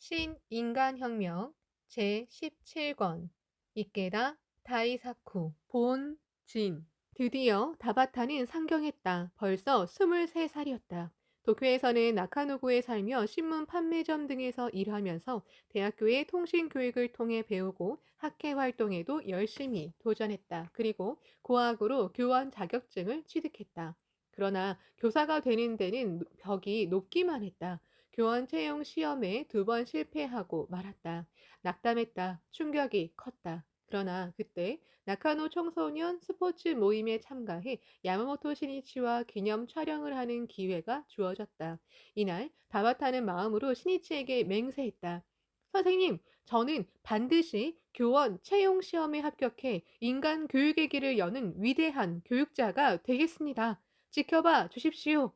신인간혁명 제17권 이케다 다이사쿠 본진. 드디어 다바타는 상경했다. 벌써 23살이었다. 도쿄에서는 나카노구에 살며 신문 판매점 등에서 일하면서 대학교의 통신 교육을 통해 배우고 학회 활동에도 열심히 도전했다. 그리고 고학으로 교원 자격증을 취득했다. 그러나 교사가 되는 데는 벽이 높기만 했다. 교원 채용 시험에 2번 실패하고 말았다. 낙담했다. 충격이 컸다. 그러나 그때 나카노 청소년 스포츠 모임에 참가해 야마모토 시니치와 기념 촬영을 하는 기회가 주어졌다. 이날 다바타는 마음으로 시니치에게 맹세했다. 선생님, 저는 반드시 교원 채용 시험에 합격해 인간 교육의 길을 여는 위대한 교육자가 되겠습니다. 지켜봐 주십시오.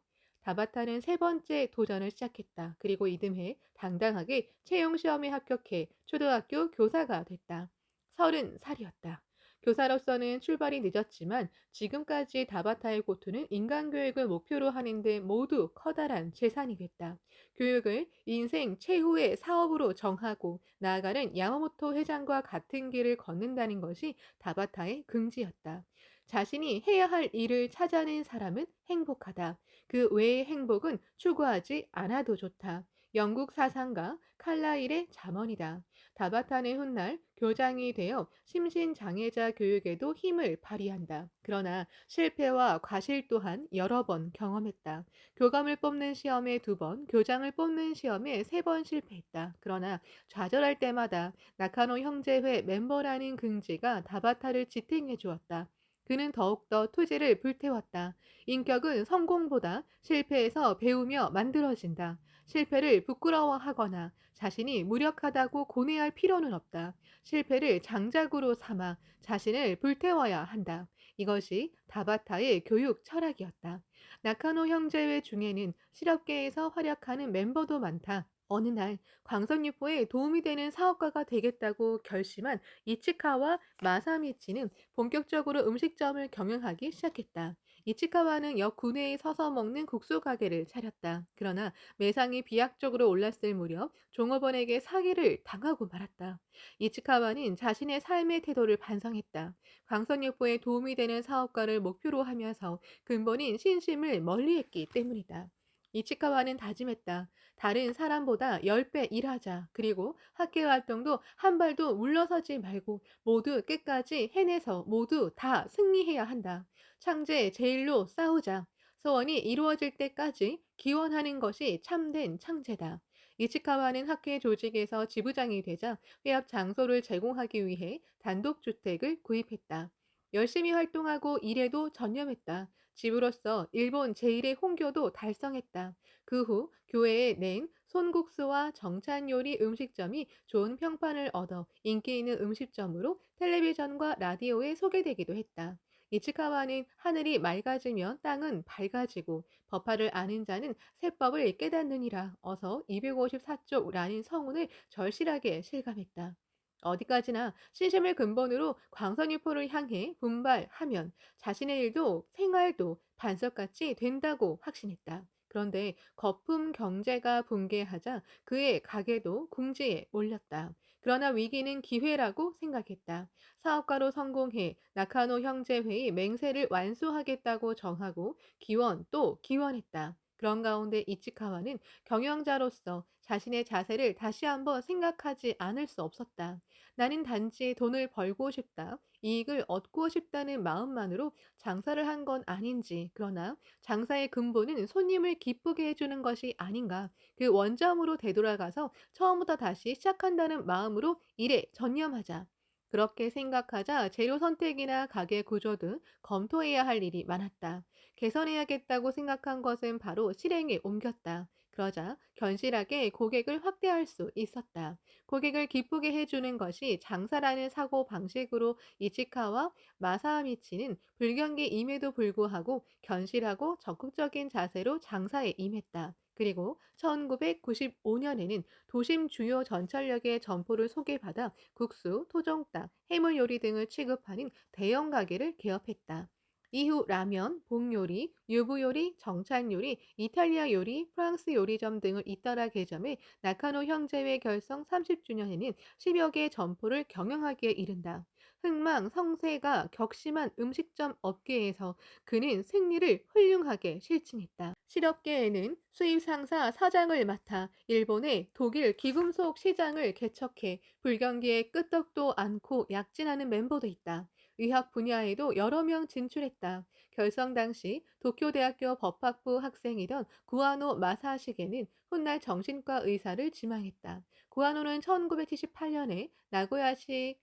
다바타는 세 번째 도전을 시작했다. 그리고 이듬해 당당하게 채용 시험에 합격해 초등학교 교사가 됐다. 30살이었다. 교사로서는 출발이 늦었지만 지금까지 다바타의 고투는 인간교육을 목표로 하는데 모두 커다란 재산이 됐다. 교육을 인생 최후의 사업으로 정하고 나아가는 야마모토 회장과 같은 길을 걷는다는 것이 다바타의 긍지였다. 자신이 해야 할 일을 찾아낸 사람은 행복하다. 그 외의 행복은 추구하지 않아도 좋다. 영국 사상가 칼라일의 잠언이다. 다바타는 훗날 교장이 되어 심신장애자 교육에도 힘을 발휘한다. 그러나 실패와 과실 또한 여러 번 경험했다. 교감을 뽑는 시험에 2번, 교장을 뽑는 시험에 3번 실패했다. 그러나 좌절할 때마다 나카노 형제회 멤버라는 긍지가 다바타를 지탱해 주었다. 그는 더욱더 투지를 불태웠다. 인격은 성공보다 실패에서 배우며 만들어진다. 실패를 부끄러워하거나 자신이 무력하다고 고뇌할 필요는 없다. 실패를 장작으로 삼아 자신을 불태워야 한다. 이것이 다바타의 교육 철학이었다. 나카노 형제회 중에는 실업계에서 활약하는 멤버도 많다. 어느 날 광선유포에 도움이 되는 사업가가 되겠다고 결심한 이치카와 마사미치는 본격적으로 음식점을 경영하기 시작했다. 이치카와는 역 구내에 서서 먹는 국수 가게를 차렸다. 그러나 매상이 비약적으로 올랐을 무렵 종업원에게 사기를 당하고 말았다. 이치카와는 자신의 삶의 태도를 반성했다. 광선유포에 도움이 되는 사업가를 목표로 하면서 근본인 신심을 멀리했기 때문이다. 이치카와는 다짐했다. 다른 사람보다 10배 일하자. 그리고 학계 활동도 한 발도 물러서지 말고 모두 끝까지 해내서 모두 다 승리해야 한다. 창제 제일로 싸우자. 소원이 이루어질 때까지 기원하는 것이 참된 창제다. 이치카와는 학회 조직에서 지부장이 되자 회합 장소를 제공하기 위해 단독주택을 구입했다. 열심히 활동하고 일에도 전념했다. 집으로서 일본 제1의 홍교도 달성했다. 그 후 교회에 낸 손국수와 정찬 요리 음식점이 좋은 평판을 얻어 인기 있는 음식점으로 텔레비전과 라디오에 소개되기도 했다. 이치카와는 하늘이 맑아지면 땅은 밝아지고 법화를 아는 자는 세법을 깨닫느니라 어서 254쪽라는 성운을 절실하게 실감했다. 어디까지나 신심을 근본으로 광선유포를 향해 분발하면 자신의 일도 생활도 반석같이 된다고 확신했다. 그런데 거품 경제가 붕괴하자 그의 가게도 궁지에 몰렸다. 그러나 위기는 기회라고 생각했다. 사업가로 성공해 나카노 형제회의 맹세를 완수하겠다고 정하고 기원 또 기원했다. 그런 가운데 이치카와는 경영자로서 자신의 자세를 다시 한번 생각하지 않을 수 없었다. 나는 단지 돈을 벌고 싶다. 이익을 얻고 싶다는 마음만으로 장사를 한 건 아닌지, 그러나 장사의 근본은 손님을 기쁘게 해주는 것이 아닌가. 그 원점으로 되돌아가서 처음부터 다시 시작한다는 마음으로 일에 전념하자. 그렇게 생각하자 재료 선택이나 가게 구조 등 검토해야 할 일이 많았다. 개선해야겠다고 생각한 것은 바로 실행에 옮겼다. 그러자 견실하게 고객을 확대할 수 있었다. 고객을 기쁘게 해주는 것이 장사라는 사고 방식으로 이치카와 마사미치는 불경기임에도 불구하고 견실하고 적극적인 자세로 장사에 임했다. 그리고 1995년에는 도심 주요 전철역의 점포를 소개받아 국수, 토종닭, 해물 요리 등을 취급하는 대형 가게를 개업했다. 이후 라면, 봉요리, 유부 요리, 정찬 요리, 이탈리아 요리, 프랑스 요리점 등을 잇따라 개점해 나카노 형제회 결성 30주년에는 10여 개 점포를 경영하기에 이른다. 흥망, 성세가 격심한 음식점 업계에서 그는 승리를 훌륭하게 실증했다. 실업계에는 수입 상사 사장을 맡아 일본의 독일 기금속 시장을 개척해 불경기에 끄떡도 않고 약진하는 멤버도 있다. 의학 분야에도 여러 명 진출했다. 결성 당시 도쿄대학교 법학부 학생이던 구아노 마사시게는 훗날 정신과 의사를 지망했다. 구아노는 1978년에 나고야시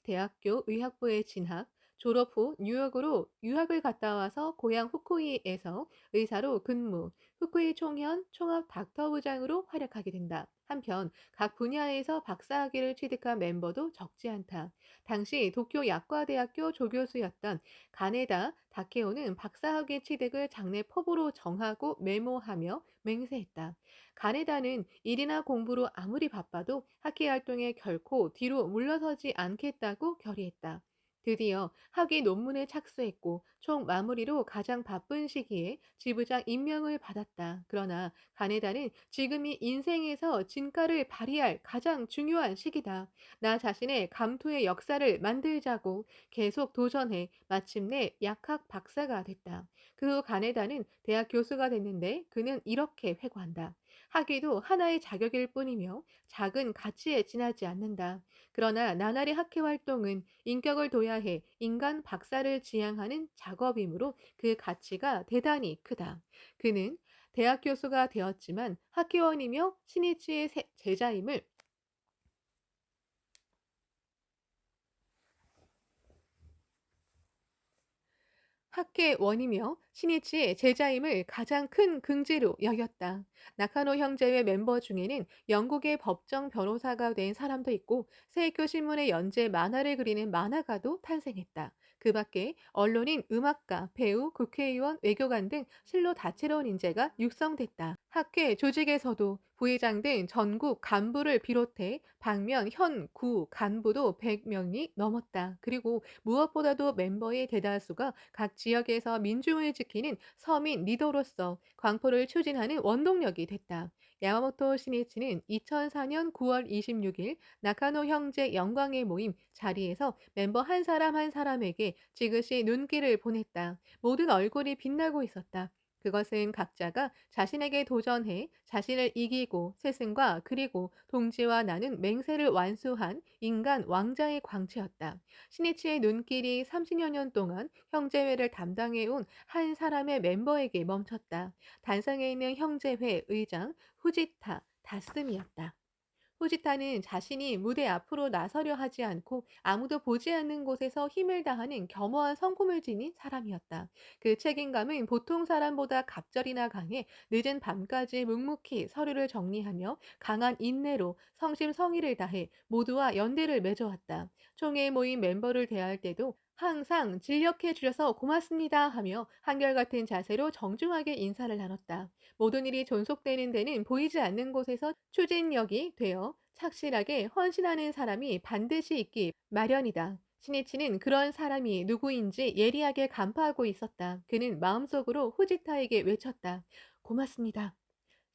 대학교 의학부에 진학, 졸업 후 뉴욕으로 유학을 갔다 와서 고향 후쿠이에서 의사로 근무, 후쿠이 총현 총합 닥터부장으로 활약하게 된다. 한편 각 분야에서 박사학위를 취득한 멤버도 적지 않다. 당시 도쿄 약과대학교 조교수였던 가네다 다케오는 박사학위 취득을 장래 포부로 정하고 메모하며 맹세했다. 가네다는 일이나 공부로 아무리 바빠도 학회 활동에 결코 뒤로 물러서지 않겠다고 결의했다. 드디어 학위 논문에 착수했고 총 마무리로 가장 바쁜 시기에 지부장 임명을 받았다. 그러나 가네다는 지금이 인생에서 진가를 발휘할 가장 중요한 시기다. 나 자신의 감투의 역사를 만들자고 계속 도전해 마침내 약학 박사가 됐다. 그 후 가네다는 대학 교수가 됐는데 그는 이렇게 회고한다. 학위도 하나의 자격일 뿐이며 작은 가치에 지나지 않는다. 그러나 나날의 학회 활동은 인격을 둬야 해 인간 박사를 지향하는 작업이므로 그 가치가 대단히 크다. 그는 대학 교수가 되었지만 학회원이며 신이치의 제자임을 학회원이며 신이치의 제자임을 가장 큰 긍지로 여겼다. 나카노 형제의 멤버 중에는 영국의 법정 변호사가 된 사람도 있고 세이쿄 신문의 연재 만화를 그리는 만화가도 탄생했다. 그 밖에 언론인, 음악가, 배우, 국회의원, 외교관 등 실로 다채로운 인재가 육성됐다. 학회 조직에서도 부회장 등 전국 간부를 비롯해 방면, 현, 구 간부도 100명이 넘었다. 그리고 무엇보다도 멤버의 대다수가 각 지역에서 민중을 지키는 서민 리더로서 광포를 추진하는 원동력이 됐다. 야마모토 시니치는 2004년 9월 26일 나카노 형제 영광의 모임 자리에서 멤버 한 사람 한 사람에게 지그시 눈길을 보냈다. 모든 얼굴이 빛나고 있었다. 그것은 각자가 자신에게 도전해 자신을 이기고 스승과 그리고 동지와 나눈 맹세를 완수한 인간 왕자의 광채였다. 신이치의 눈길이 30여 년 동안 형제회를 담당해온 한 사람의 멤버에게 멈췄다. 단상에 있는 형제회 의장 후지타 다스미였다. 후지타는 자신이 무대 앞으로 나서려 하지 않고 아무도 보지 않는 곳에서 힘을 다하는 겸허한 성품을 지닌 사람이었다. 그 책임감은 보통 사람보다 갑절이나 강해 늦은 밤까지 묵묵히 서류를 정리하며 강한 인내로 성심성의를 다해 모두와 연대를 맺어왔다. 총회에 모인 멤버를 대할 때도 항상 진력해 주셔서 고맙습니다 하며 한결같은 자세로 정중하게 인사를 나눴다. 모든 일이 존속되는 데는 보이지 않는 곳에서 추진력이 되어 착실하게 헌신하는 사람이 반드시 있기 마련이다. 신이치는 그런 사람이 누구인지 예리하게 간파하고 있었다. 그는 마음속으로 후지타에게 외쳤다. 고맙습니다.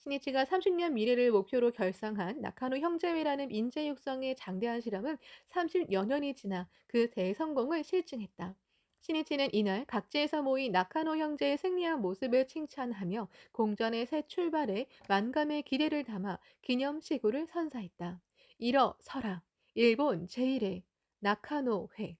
신이치가 30년 미래를 목표로 결성한 나카노 형제회라는 인재 육성의 장대한 실험은 30여 년이 지나 그 대성공을 실증했다. 신이치는 이날 각지에서 모인 나카노 형제의 승리한 모습을 칭찬하며 공전의 새 출발에 만감의 기대를 담아 기념시구를 선사했다. 일어서라. 일본 제1회 나카노회.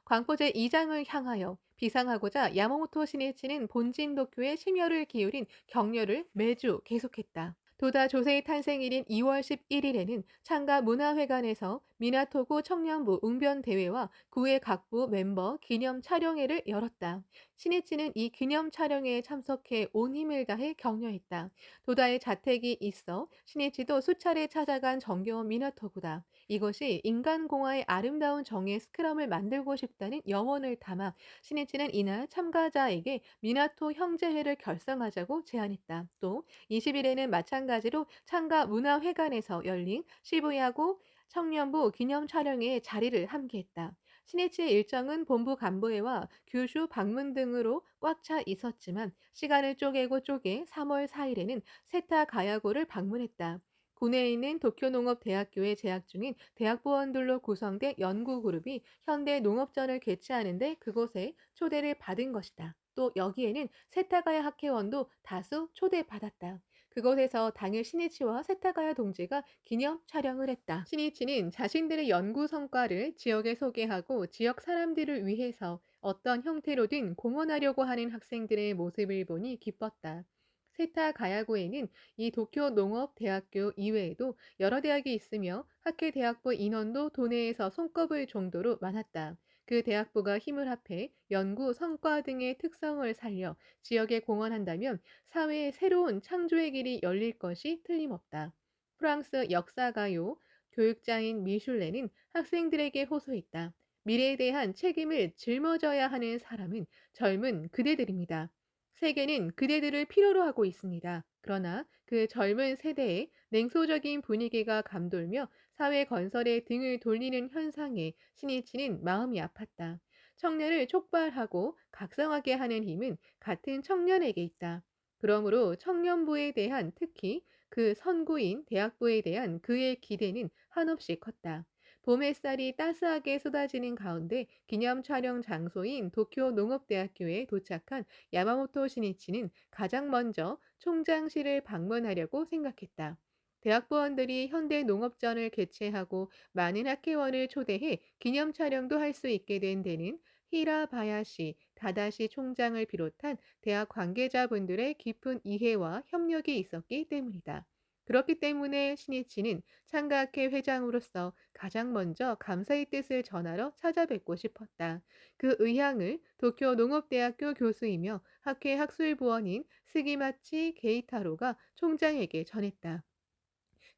광포제 2장을 향하여 비상하고자 야마모토 시니치는 본진 도쿄에 심혈을 기울인 격려를 매주 계속했다. 도다 조세의 탄생일인 2월 11일에는 창가 문화회관에서 미나토구 청년부 웅변대회와 구의 각부 멤버 기념 촬영회를 열었다. 신이치는 이 기념 촬영회에 참석해 온 힘을 다해 격려했다. 도다의 자택이 있어 신이치도 수차례 찾아간 정겨운 미나토구다. 이것이 인간공화의 아름다운 정의 스크럼을 만들고 싶다는 염원을 담아 신이치는 이날 참가자에게 미나토 형제회를 결성하자고 제안했다. 또 20일에는 마찬가지로 창가 문화회관에서 열린 시부야구 청년부 기념 촬영회에 자리를 함께했다. 신이치의 일정은 본부 간부회와 규슈 방문 등으로 꽉 차 있었지만 시간을 쪼개고 쪼개 3월 4일에는 세타 가야고를 방문했다. 국내에 있는 도쿄농업대학교에 재학 중인 대학부원들로 구성된 연구그룹이 현대 농업전을 개최하는데 그곳에 초대를 받은 것이다. 또 여기에는 세타가야 학회원도 다수 초대받았다. 그곳에서 당일 신이치와 세타가야 동지가 기념 촬영을 했다. 신이치는 자신들의 연구 성과를 지역에 소개하고 지역 사람들을 위해서 어떤 형태로든 공헌하려고 하는 학생들의 모습을 보니 기뻤다. 세타가야고에는 이 도쿄 농업대학교 이외에도 여러 대학이 있으며 학회 대학부 인원도 도내에서 손꼽을 정도로 많았다. 그 대학부가 힘을 합해 연구 성과 등의 특성을 살려 지역에 공헌한다면 사회의 새로운 창조의 길이 열릴 것이 틀림없다. 프랑스 역사가요 교육자인 미슐레는 학생들에게 호소했다. 미래에 대한 책임을 짊어져야 하는 사람은 젊은 그대들입니다. 세계는 그대들을 필요로 하고 있습니다. 그러나 그 젊은 세대의 냉소적인 분위기가 감돌며 사회 건설에 등을 돌리는 현상에 신이치는 마음이 아팠다. 청년을 촉발하고 각성하게 하는 힘은 같은 청년에게 있다. 그러므로 청년부에 대한 특히 그 선구인 대학부에 대한 그의 기대는 한없이 컸다. 봄 햇살이 따스하게 쏟아지는 가운데 기념 촬영 장소인 도쿄 농업대학교에 도착한 야마모토 신이치는 가장 먼저 총장실을 방문하려고 생각했다. 대학부원들이 현대 농업전을 개최하고 많은 학회원을 초대해 기념 촬영도 할 수 있게 된 데는 히라바야시 다다시 총장을 비롯한 대학 관계자분들의 깊은 이해와 협력이 있었기 때문이다. 그렇기 때문에 신이치는 창가학회 회장으로서 가장 먼저 감사의 뜻을 전하러 찾아뵙고 싶었다. 그 의향을 도쿄 농업대학교 교수이며 학회 학술부원인 스기마치 게이타로가 총장에게 전했다.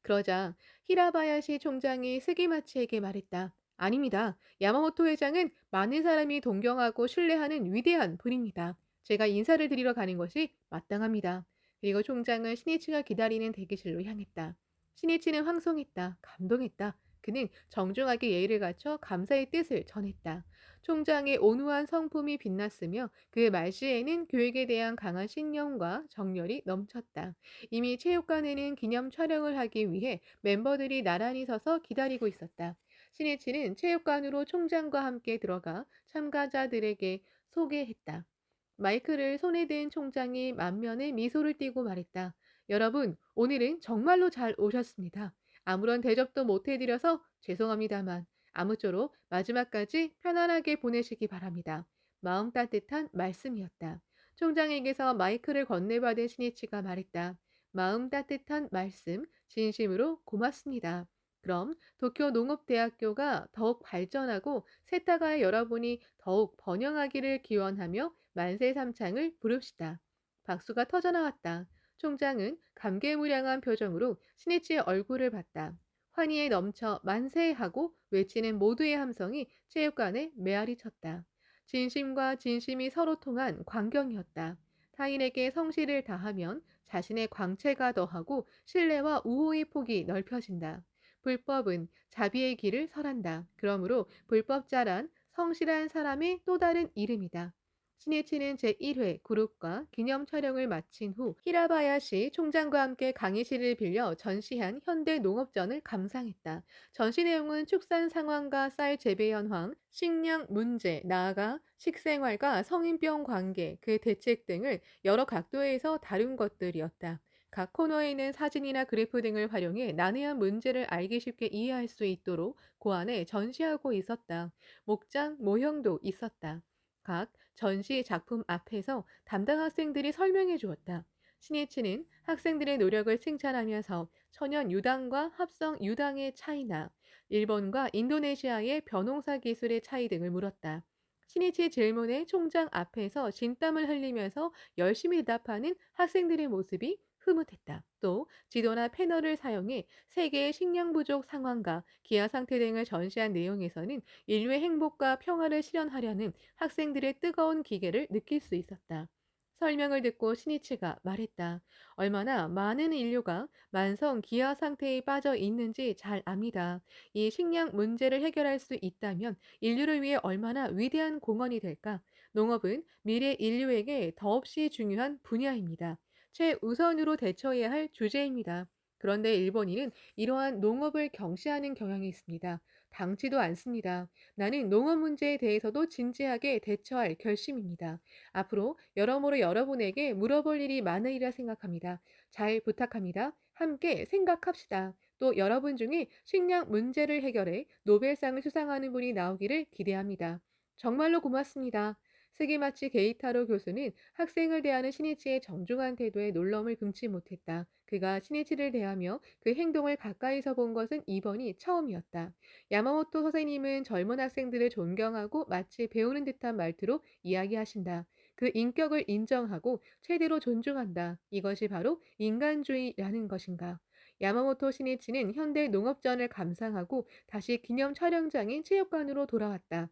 그러자 히라바야시 총장이 스기마치에게 말했다. 아닙니다. 야마모토 회장은 많은 사람이 동경하고 신뢰하는 위대한 분입니다. 제가 인사를 드리러 가는 것이 마땅합니다. 그리고 총장은 신이치가 기다리는 대기실로 향했다. 신이치는 황송했다. 감동했다. 그는 정중하게 예의를 갖춰 감사의 뜻을 전했다. 총장의 온후한 성품이 빛났으며 그 말씨에는 교육에 대한 강한 신념과 정열이 넘쳤다. 이미 체육관에는 기념 촬영을 하기 위해 멤버들이 나란히 서서 기다리고 있었다. 신이치는 체육관으로 총장과 함께 들어가 참가자들에게 소개했다. 마이크를 손에 든 총장이 만면에 미소를 띠고 말했다. 여러분, 오늘은 정말로 잘 오셨습니다. 아무런 대접도 못 해드려서 죄송합니다만 아무쪼록 마지막까지 편안하게 보내시기 바랍니다. 마음 따뜻한 말씀이었다. 총장에게서 마이크를 건네받은 신이치가 말했다. 마음 따뜻한 말씀, 진심으로 고맙습니다. 그럼 도쿄 농업대학교가 더욱 발전하고 세타가의 여러분이 더욱 번영하기를 기원하며 만세삼창을 부릅시다. 박수가 터져나왔다. 총장은 감개무량한 표정으로 신이치의 얼굴을 봤다. 환희에 넘쳐 만세하고 외치는 모두의 함성이 체육관에 메아리 쳤다. 진심과 진심이 서로 통한 광경이었다. 타인에게 성실을 다하면 자신의 광채가 더하고 신뢰와 우호의 폭이 넓혀진다. 불법은 자비의 길을 설한다. 그러므로 불법자란 성실한 사람의 또 다른 이름이다. 신이치는 제1회 그룹과 기념 촬영을 마친 후 히라바야시 총장과 함께 강의실을 빌려 전시한 현대 농업전을 감상했다. 전시 내용은 축산 상황과 쌀 재배 현황, 식량 문제, 나아가 식생활과 성인병 관계, 그 대책 등을 여러 각도에서 다룬 것들이었다. 각 코너에는 사진이나 그래프 등을 활용해 난해한 문제를 알기 쉽게 이해할 수 있도록 고안해 전시하고 있었다. 목장, 모형도 있었다. 각 전시 작품 앞에서 담당 학생들이 설명해 주었다. 신이치는 학생들의 노력을 칭찬하면서 천연 유당과 합성 유당의 차이나 일본과 인도네시아의 벼농사 기술의 차이 등을 물었다. 신이치 질문에 총장 앞에서 진땀을 흘리면서 열심히 대답하는 학생들의 모습이 흐뭇했다. 또 지도나 패널을 사용해 세계의 식량 부족 상황과 기아 상태 등을 전시한 내용에서는 인류의 행복과 평화를 실현하려는 학생들의 뜨거운 기계를 느낄 수 있었다. 설명을 듣고 신이치가 말했다. 얼마나 많은 인류가 만성 기아 상태에 빠져 있는지 잘 압니다. 이 식량 문제를 해결할 수 있다면 인류를 위해 얼마나 위대한 공헌이 될까? 농업은 미래 인류에게 더없이 중요한 분야입니다. 최우선으로 대처해야 할 주제입니다. 그런데 일본인은 이러한 농업을 경시하는 경향이 있습니다. 당치도 않습니다. 나는 농업 문제에 대해서도 진지하게 대처할 결심입니다. 앞으로 여러모로 여러분에게 물어볼 일이 많으리라 생각합니다. 잘 부탁합니다. 함께 생각합시다. 또 여러분 중에 식량 문제를 해결해 노벨상을 수상하는 분이 나오기를 기대합니다. 정말로 고맙습니다. 스기마치 게이타로 교수는 학생을 대하는 신이치의 정중한 태도에 놀라움을 금치 못했다. 그가 신이치를 대하며 그 행동을 가까이서 본 것은 이번이 처음이었다. 야마모토 선생님은 젊은 학생들을 존경하고 마치 배우는 듯한 말투로 이야기하신다. 그 인격을 인정하고 최대로 존중한다. 이것이 바로 인간주의라는 것인가. 야마모토 신이치는 현대 농업전을 감상하고 다시 기념 촬영장인 체육관으로 돌아왔다.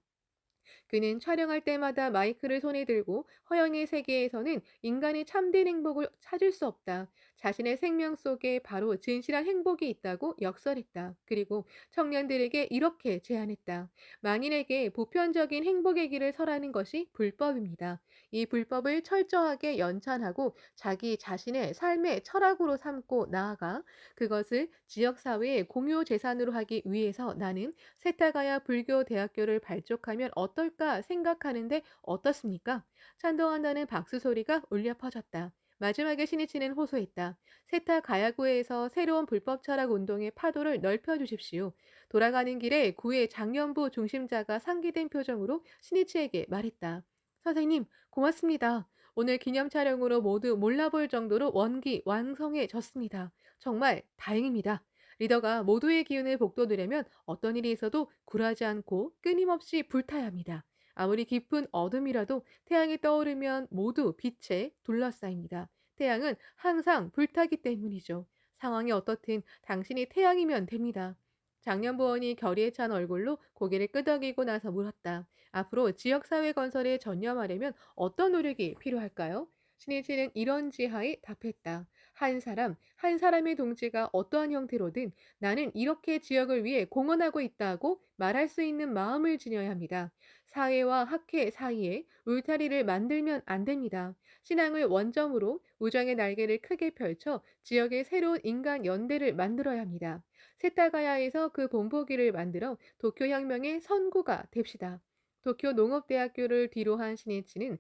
그는 촬영할 때마다 마이크를 손에 들고 허영의 세계에서는 인간의 참된 행복을 찾을 수 없다. 자신의 생명 속에 바로 진실한 행복이 있다고 역설했다. 그리고 청년들에게 이렇게 제안했다. 만인에게 보편적인 행복의 길을 설하는 것이 불법입니다. 이 불법을 철저하게 연찬하고 자기 자신의 삶의 철학으로 삼고 나아가 그것을 지역사회의 공유 재산으로 하기 위해서 나는 세타가야 불교 대학교를 발족하면 어떨까 생각하는데 어떻습니까? 찬동한다는 박수 소리가 울려 퍼졌다. 마지막에 신이치는 호소했다. 세타 가야구에서 새로운 불법 철학 운동의 파도를 넓혀 주십시오. 돌아가는 길에 구의 장년부 중심자가 상기된 표정으로 신이치에게 말했다. 선생님, 고맙습니다. 오늘 기념 촬영으로 모두 몰라볼 정도로 원기 완성해졌습니다. 정말 다행입니다. 리더가 모두의 기운을 북돋으려면 어떤 일이 있어도 굴하지 않고 끊임없이 불타야 합니다. 아무리 깊은 어둠이라도 태양이 떠오르면 모두 빛에 둘러싸입니다. 태양은 항상 불타기 때문이죠. 상황이 어떻든 당신이 태양이면 됩니다. 장년부원이 결의에 찬 얼굴로 고개를 끄덕이고 나서 물었다. 앞으로 지역사회 건설에 전념하려면 어떤 노력이 필요할까요? 신이치는 이런 지하에 답했다. 한 사람의 동지가 어떠한 형태로든 나는 이렇게 지역을 위해 공헌하고 있다고 말할 수 있는 마음을 지녀야 합니다. 사회와 학회 사이에 울타리를 만들면 안 됩니다. 신앙을 원점으로 우정의 날개를 크게 펼쳐 지역의 새로운 인간 연대를 만들어야 합니다. 세타가야에서 그 본보기를 만들어 도쿄 혁명의 선구가 됩시다. 도쿄 농업대학교를 뒤로 한 신이치는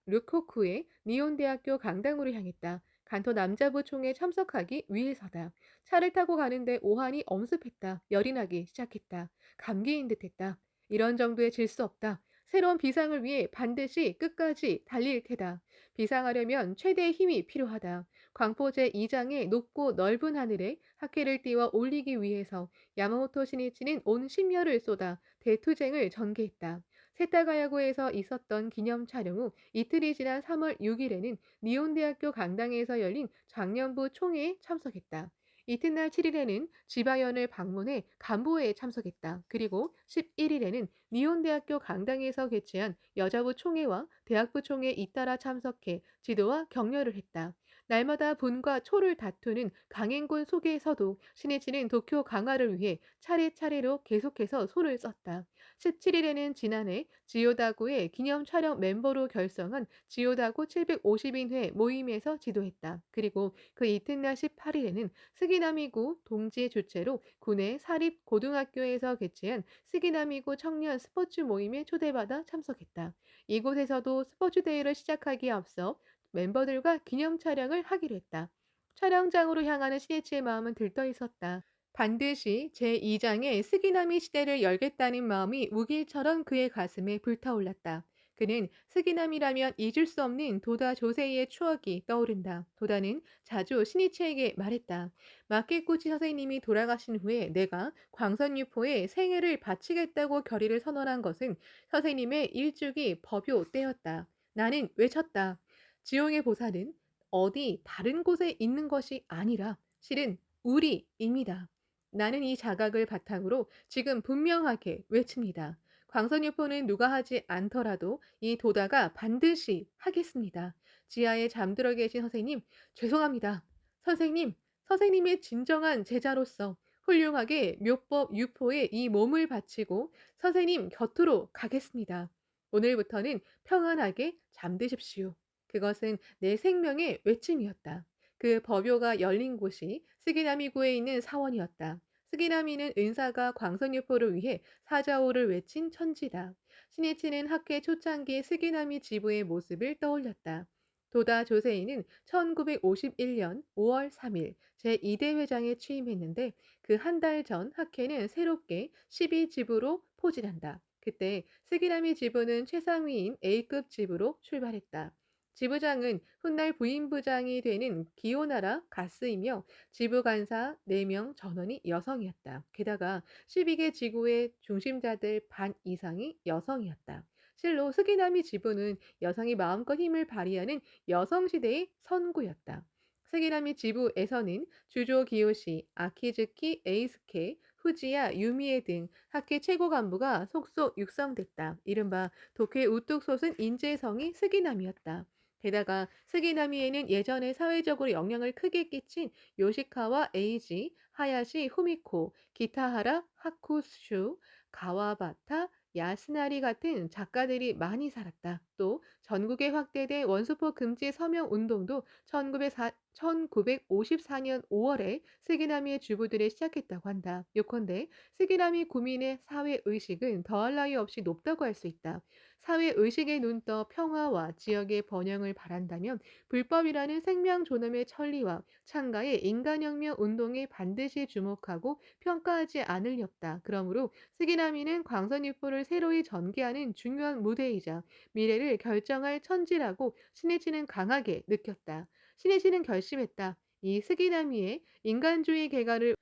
료코쿠의 니온대학교 강당으로 향했다. 간토 남자부 총회에 참석하기 위해서다. 차를 타고 가는데 오한이 엄습했다. 열이 나기 시작했다. 감기인 듯했다. 이런 정도에 질 수 없다. 새로운 비상을 위해 반드시 끝까지 달릴 테다. 비상하려면 최대의 힘이 필요하다. 광포 제2장의 높고 넓은 하늘에 학회를 띄워 올리기 위해서 야마모토 신이치는 온 심혈을 쏟아 대투쟁을 전개했다. 세타가야구에서 있었던 기념 촬영 후 이틀이 지난 3월 6일에는 니온대학교 강당에서 열린 장년부 총회에 참석했다. 이튿날 7일에는 지바현을 방문해 간부회에 참석했다. 그리고 11일에는 니온대학교 강당에서 개최한 여자부 총회와 대학부 총회에 잇따라 참석해 지도와 격려를 했다. 날마다 분과 초를 다투는 강행군 속에서도 신이치는 도쿄 강화를 위해 차례차례로 계속해서 손을 썼다. 17일에는 지난해 지오다구의 기념 촬영 멤버로 결성한 지오다구 750인회 모임에서 지도했다. 그리고 그 이튿날 18일에는 스기나미구 동지의 주최로 군의 사립 고등학교에서 개최한 스기나미구 청년 스포츠 모임에 초대받아 참석했다. 이곳에서도 스포츠 대회를 시작하기에 앞서 멤버들과 기념 촬영을 하기로 했다. 촬영장으로 향하는 시에치의 마음은 들떠 있었다. 반드시 제2장의 스기나미 시대를 열겠다는 마음이 우길처럼 그의 가슴에 불타올랐다. 그는 스기나미라면 잊을 수 없는 도다 조세이의 추억이 떠오른다. 도다는 자주 신이치에게 말했다. 마케구치 선생님이 돌아가신 후에 내가 광선유포에 생애를 바치겠다고 결의를 선언한 것은 선생님의 일주기 법요 때였다. 나는 외쳤다. 지용의 보살은 어디 다른 곳에 있는 것이 아니라 실은 우리입니다. 나는 이 자각을 바탕으로 지금 분명하게 외칩니다. 광선유포는 누가 하지 않더라도 이 도다가 반드시 하겠습니다. 지하에 잠들어 계신 선생님, 죄송합니다. 선생님, 선생님의 진정한 제자로서 훌륭하게 묘법 유포에 이 몸을 바치고 선생님 곁으로 가겠습니다. 오늘부터는 평안하게 잠드십시오. 그것은 내 생명의 외침이었다. 그 법요가 열린 곳이 스기나미구에 있는 사원이었다. 스기나미는 은사가 광선유포를 위해 사자오를 외친 천지다. 신이치는 학회 초창기 스기나미 지부의 모습을 떠올렸다. 도다 조세이는 1951년 5월 3일 제2대 회장에 취임했는데 그 한 달 전 학회는 새롭게 12지부로 포진한다. 그때 스기나미 지부는 최상위인 A급 지부로 출발했다. 지부장은 훗날 부임부장이 되는 기요나라 가스이며 지부간사 4명 전원이 여성이었다. 게다가 12개 지구의 중심자들 반 이상이 여성이었다. 실로 스기나미 지부는 여성이 마음껏 힘을 발휘하는 여성시대의 선구였다. 스기나미 지부에서는 주조 기요시, 아키즈키 에이스케, 후지야 유미에 등 학계 최고 간부가 속속 육성됐다. 이른바 도쿄의 우뚝 솟은 인재성이 스기나미였다. 게다가 스기나미에는 예전에 사회적으로 영향을 크게 끼친 요시카와 에이지, 하야시 후미코, 기타하라 하쿠슈, 가와바타, 야스나리 같은 작가들이 많이 살았다. 또 전국에 확대된 원수포 금지 서명 운동도 1954년 5월에 스기나미의 주부들이 시작했다고 한다. 요컨대 스기나미 구민의 사회의식은 더할 나위 없이 높다고 할 수 있다. 사회의식에 눈떠 평화와 지역의 번영을 바란다면 불법이라는 생명 존엄의 천리와 창가의 인간혁명 운동에 반드시 주목하고 평가하지 않을 리 없다. 그러므로 스기나미는 광선유포를 새로이 전개하는 중요한 무대이자 미래를 결정할 천지라고 신해치는 강하게 느꼈다. 신해치는 결심했다. 이 스기나미의 인간주의 개가를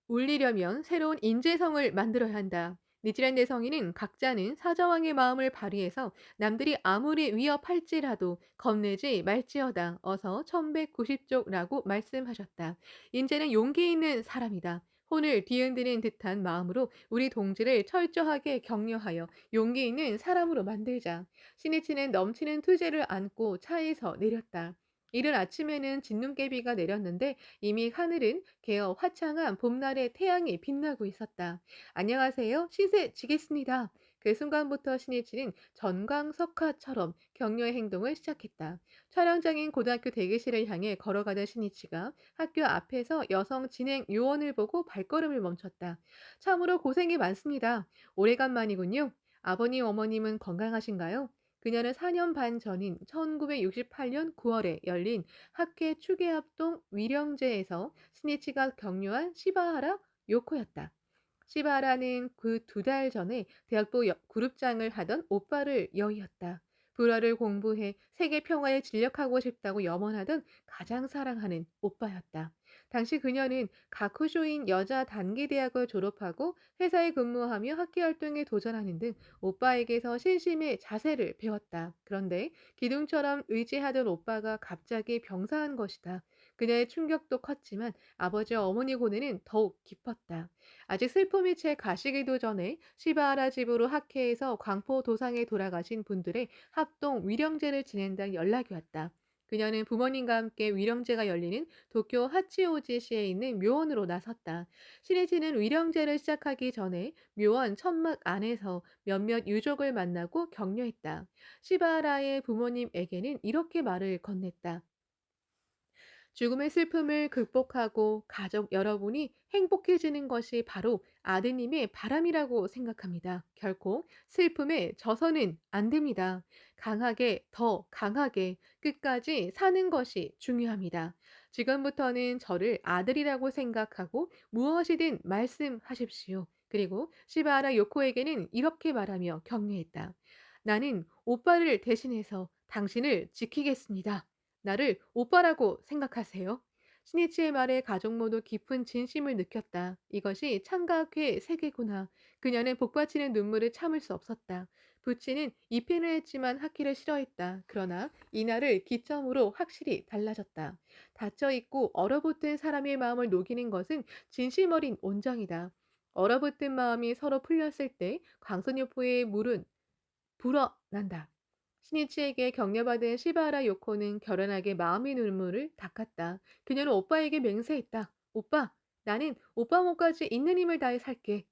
울리려면 새로운 인재성을 만들어야 한다. 니지란 내성인은 각자는 사자왕의 마음을 발휘해서 남들이 아무리 위협할지라도 겁내지 말지어다. 어서 1190쪽라고 말씀하셨다. 인재는 용기 있는 사람이다. 혼을 뒤흔드는 듯한 마음으로 우리 동지를 철저하게 격려하여 용기 있는 사람으로 만들자. 신이치는 넘치는 투제를 안고 차에서 내렸다. 이른 아침에는 진눈깨비가 내렸는데 이미 하늘은 개어 화창한 봄날의 태양이 빛나고 있었다. 안녕하세요. 신세 지겠습니다. 그 순간부터 신이치는 전광석화처럼 격려의 행동을 시작했다. 촬영장인 고등학교 대기실을 향해 걸어가던 신이치가 학교 앞에서 여성 진행 요원을 보고 발걸음을 멈췄다. 참으로 고생이 많습니다. 오래간만이군요. 아버님, 어머님은 건강하신가요? 그녀는 4년 반 전인 1968년 9월에 열린 학회 추계합동 위령제에서 스니치가 격려한 시바하라 요코였다. 시바하라는 그 2달 전에 대학부 그룹장을 하던 오빠를 여의었다. 불어를 공부해 세계 평화에 진력하고 싶다고 염원하던 가장 사랑하는 오빠였다. 당시 그녀는 가쿠쇼인 여자 단기대학을 졸업하고 회사에 근무하며 학기활동에 도전하는 등 오빠에게서 신심의 자세를 배웠다. 그런데 기둥처럼 의지하던 오빠가 갑자기 병사한 것이다. 그녀의 충격도 컸지만 아버지와 어머니 고뇌는 더욱 깊었다. 아직 슬픔이 채 가시기도 전에 시바하라 집으로 학회에서 광포 도상에 돌아가신 분들의 합동 위령제를 지낸다는 연락이 왔다. 그녀는 부모님과 함께 위령제가 열리는 도쿄 하치오지시에 있는 묘원으로 나섰다. 신이지는 위령제를 시작하기 전에 묘원 천막 안에서 몇몇 유족을 만나고 격려했다. 시바하라의 부모님에게는 이렇게 말을 건넸다. 죽음의 슬픔을 극복하고 가족 여러분이 행복해지는 것이 바로 아드님의 바람이라고 생각합니다. 결코 슬픔에 져서는 안 됩니다. 강하게, 더 강하게 끝까지 사는 것이 중요합니다. 지금부터는 저를 아들이라고 생각하고 무엇이든 말씀하십시오. 그리고 시바하라 요코에게는 이렇게 말하며 격려했다. 나는 오빠를 대신해서 당신을 지키겠습니다. 나를 오빠라고 생각하세요? 신이치의 말에 가족 모두 깊은 진심을 느꼈다. 이것이 창가학회 세계구나. 그녀는 복받치는 눈물을 참을 수 없었다. 부치는 입회를 했지만 학기를 싫어했다. 그러나 이날을 기점으로 확실히 달라졌다. 닫혀있고 얼어붙은 사람의 마음을 녹이는 것은 진심 어린 온정이다. 얼어붙은 마음이 서로 풀렸을 때 광선유포의 물은 불어난다. 신이치에게 격려받은 시바라 요코는 결연하게 마음의 눈물을 닦았다. 그녀는 오빠에게 맹세했다. 오빠, 나는 오빠 목까지 있는 힘을 다해 살게.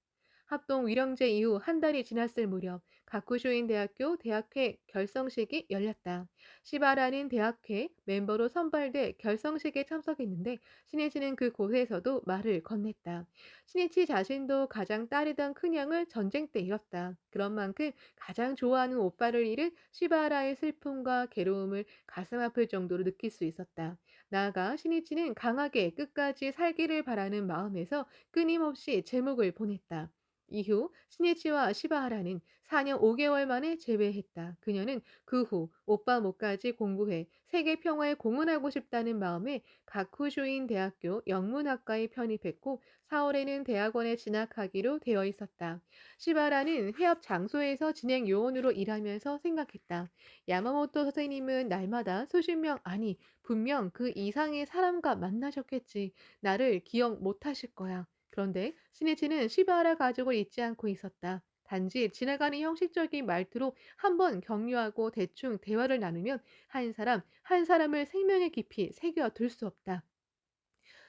합동 위령제 이후 한 달이 지났을 무렵 가쿠쇼인 대학교 대학회 결성식이 열렸다. 시바라는 대학회 멤버로 선발돼 결성식에 참석했는데 신이치는 그곳에서도 말을 건넸다. 신이치 자신도 가장 딸이던 큰형을 전쟁 때 잃었다. 그런 만큼 가장 좋아하는 오빠를 잃은 시바라의 슬픔과 괴로움을 가슴 아플 정도로 느낄 수 있었다. 나아가 신이치는 강하게 끝까지 살기를 바라는 마음에서 끊임없이 제목을 보냈다. 이후 신이치와 시바하라는 4년 5개월 만에 재회했다. 그녀는 그 후 오빠 목까지 공부해 세계 평화에 공헌하고 싶다는 마음에 가쿠쇼인 대학교 영문학과에 편입했고 4월에는 대학원에 진학하기로 되어 있었다. 시바라는 해협 장소에서 진행 요원으로 일하면서 생각했다. 야마모토 선생님은 날마다 수십 명, 아니 분명 그 이상의 사람과 만나셨겠지. 나를 기억 못하실 거야. 그런데 신이치는 시바라 가족을 잊지 않고 있었다. 단지 지나가는 형식적인 말투로 한번 격려하고 대충 대화를 나누면 한 사람 한 사람을 생명의 깊이 새겨둘 수 없다.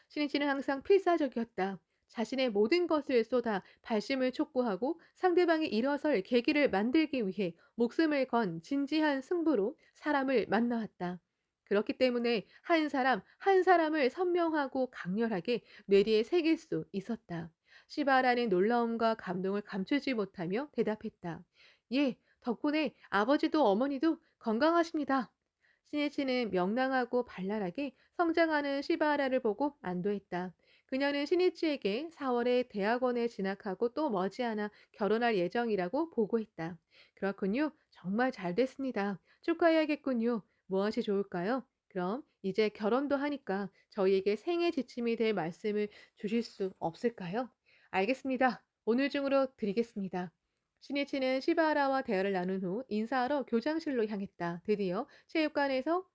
신이치는 항상 필사적이었다. 자신의 모든 것을 쏟아 발심을 촉구하고 상대방이 일어설 계기를 만들기 위해 목숨을 건 진지한 승부로 사람을 만나왔다. 그렇기 때문에 한 사람 한 사람을 선명하고 강렬하게 뇌리에 새길 수 있었다. 시바라는 놀라움과 감동을 감추지 못하며 대답했다. 예, 덕분에 아버지도 어머니도 건강하십니다. 신이치는 명랑하고 발랄하게 성장하는 시바하라를 보고 안도했다. 그녀는 신이치에게 4월에 대학원에 진학하고 또 머지않아 결혼할 예정이라고 보고했다. 그렇군요. 정말 잘 됐습니다. 축하해야겠군요. 무엇이 좋을까요? 그럼 이제 결혼도 하니까 저희에게 생애 지침이 될 말씀을 주실 수 없을까요? 알겠습니다. 오늘 중으로 드리겠습니다. 신이치는 시바하라와 대화를 나눈 후 인사하러 교장실로 향했다. 드디어 체육관에서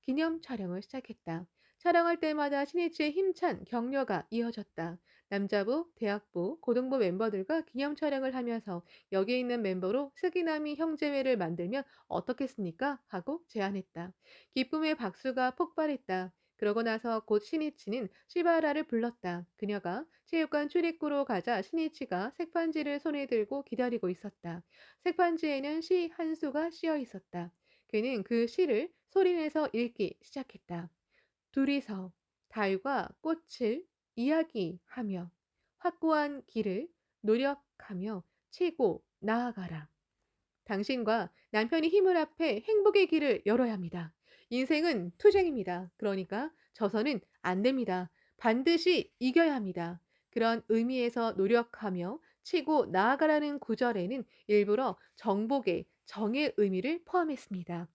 기념 촬영을 시작했다. 촬영할 때마다 신이치의 힘찬 격려가 이어졌다. 남자부, 대학부, 고등부 멤버들과 기념 촬영을 하면서 여기 있는 멤버로 스기나미 형제회를 만들면 어떻겠습니까? 하고 제안했다. 기쁨의 박수가 폭발했다. 그러고 나서 곧 신이치는 시바라를 불렀다. 그녀가 체육관 출입구로 가자 신이치가 색판지를 손에 들고 기다리고 있었다. 색판지에는 시 한 수가 씌어 있었다. 그는 그 시를 소리내서 읽기 시작했다. 둘이서 달과 꽃을 이야기하며 확고한 길을 노력하며 치고 나아가라. 당신과 남편이 힘을 합해 행복의 길을 열어야 합니다. 인생은 투쟁입니다. 그러니까 져서는 안 됩니다. 반드시 이겨야 합니다. 그런 의미에서 노력하며 치고 나아가라는 구절에는 일부러 정복의 정의 의미를 포함했습니다.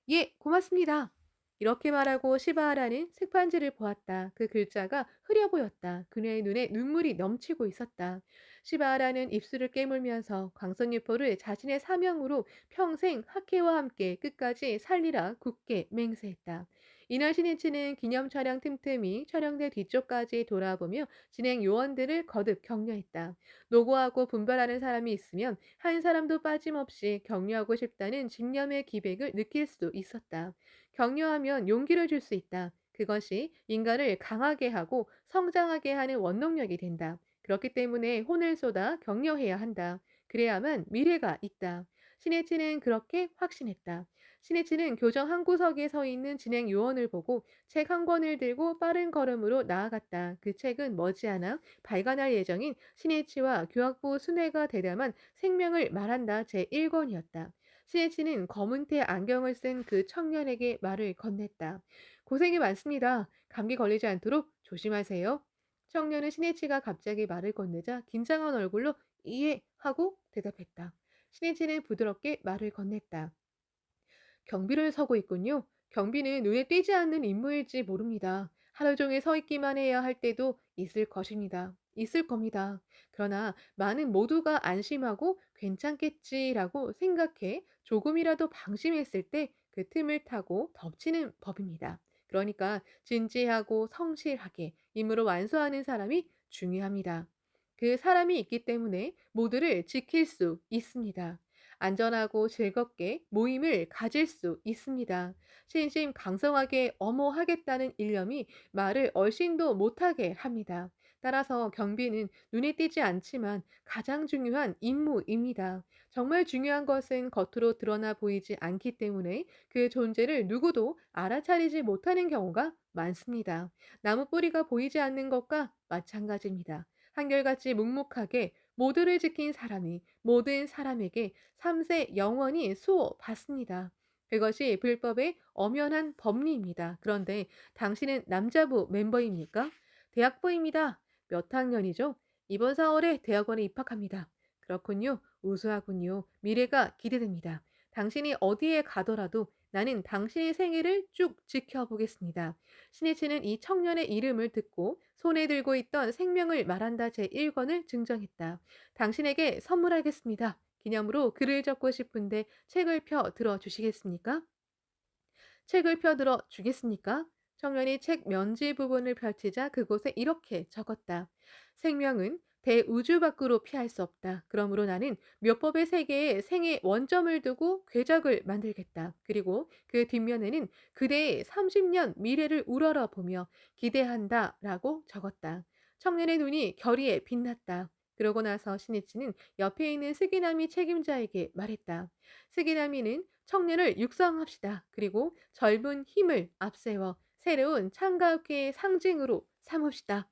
예, 고맙습니다. 이렇게 말하고 시바하라는 색판지를 보았다. 그 글자가 흐려 보였다. 그녀의 눈에 눈물이 넘치고 있었다. 시바하라는 입술을 깨물면서 광선유포를 자신의 사명으로 평생 학회와 함께 끝까지 살리라 굳게 맹세했다. 이날 신이치는 기념 촬영 틈틈이 촬영대 뒤쪽까지 돌아보며 진행 요원들을 거듭 격려했다. 노고하고 분발하는 사람이 있으면 한 사람도 빠짐없이 격려하고 싶다는 집념의 기백을 느낄 수 있었다. 격려하면 용기를 줄 수 있다. 그것이 인간을 강하게 하고 성장하게 하는 원동력이 된다. 그렇기 때문에 혼을 쏟아 격려해야 한다. 그래야만 미래가 있다. 신해치는 그렇게 확신했다. 신해치는 교정 한 구석에 서 있는 진행 요원을 보고 책 한 권을 들고 빠른 걸음으로 나아갔다. 그 책은 머지않아 발간할 예정인 신해치와 교학부 순회가 대담한 생명을 말한다 제1권이었다. 신해치는 검은 테 안경을 쓴 그 청년에게 말을 건넸다. 고생이 많습니다. 감기 걸리지 않도록 조심하세요. 청년은 신해치가 갑자기 말을 건네자 긴장한 얼굴로 이해 하고 대답했다. 신해치는 부드럽게 말을 건넸다. 경비를 서고 있군요. 경비는 눈에 띄지 않는 임무일지 모릅니다. 하루 종일 서 있기만 해야 할 때도 있을 것입니다. 있을 겁니다. 그러나 많은 모두가 안심하고 괜찮겠지라고 생각해 조금이라도 방심했을 때 그 틈을 타고 덮치는 법입니다. 그러니까 진지하고 성실하게 임무를 완수하는 사람이 중요합니다. 그 사람이 있기 때문에 모두를 지킬 수 있습니다. 안전하고 즐겁게 모임을 가질 수 있습니다. 신심강성하게 어머 하겠다는 일념이 말을 얼씬도 못하게 합니다. 따라서 경비는 눈에 띄지 않지만 가장 중요한 임무입니다. 정말 중요한 것은 겉으로 드러나 보이지 않기 때문에 그 존재를 누구도 알아차리지 못하는 경우가 많습니다. 나무 뿌리가 보이지 않는 것과 마찬가지입니다. 한결같이 묵묵하게 모두를 지킨 사람이 모든 사람에게 3세 영원히 수호받습니다. 그것이 불법의 엄연한 법리입니다. 그런데 당신은 남자부 멤버입니까? 대학부입니다. 몇 학년이죠? 이번 4월에 대학원에 입학합니다. 그렇군요. 우수하군요. 미래가 기대됩니다. 당신이 어디에 가더라도 나는 당신의 생애를 쭉 지켜보겠습니다. 신이치는 이 청년의 이름을 듣고 손에 들고 있던 생명을 말한다 제1권을 증정했다. 당신에게 선물하겠습니다. 기념으로 글을 적고 싶은데 책을 펴 들어 주시겠습니까? 책을 펴들어 주겠습니까? 청년이 책 면지 부분을 펼치자 그곳에 이렇게 적었다. 생명은 대우주 밖으로 피할 수 없다. 그러므로 나는 묘법의 세계에 생의 원점을 두고 궤적을 만들겠다. 그리고 그 뒷면에는 그대의 30년 미래를 우러러 보며 기대한다. 라고 적었다. 청년의 눈이 결의에 빛났다. 그러고 나서 신이치는 옆에 있는 스기나미 책임자에게 말했다. 스기나미는 청년을 육성합시다. 그리고 젊은 힘을 앞세워 새로운 창가의 상징으로 삼읍시다.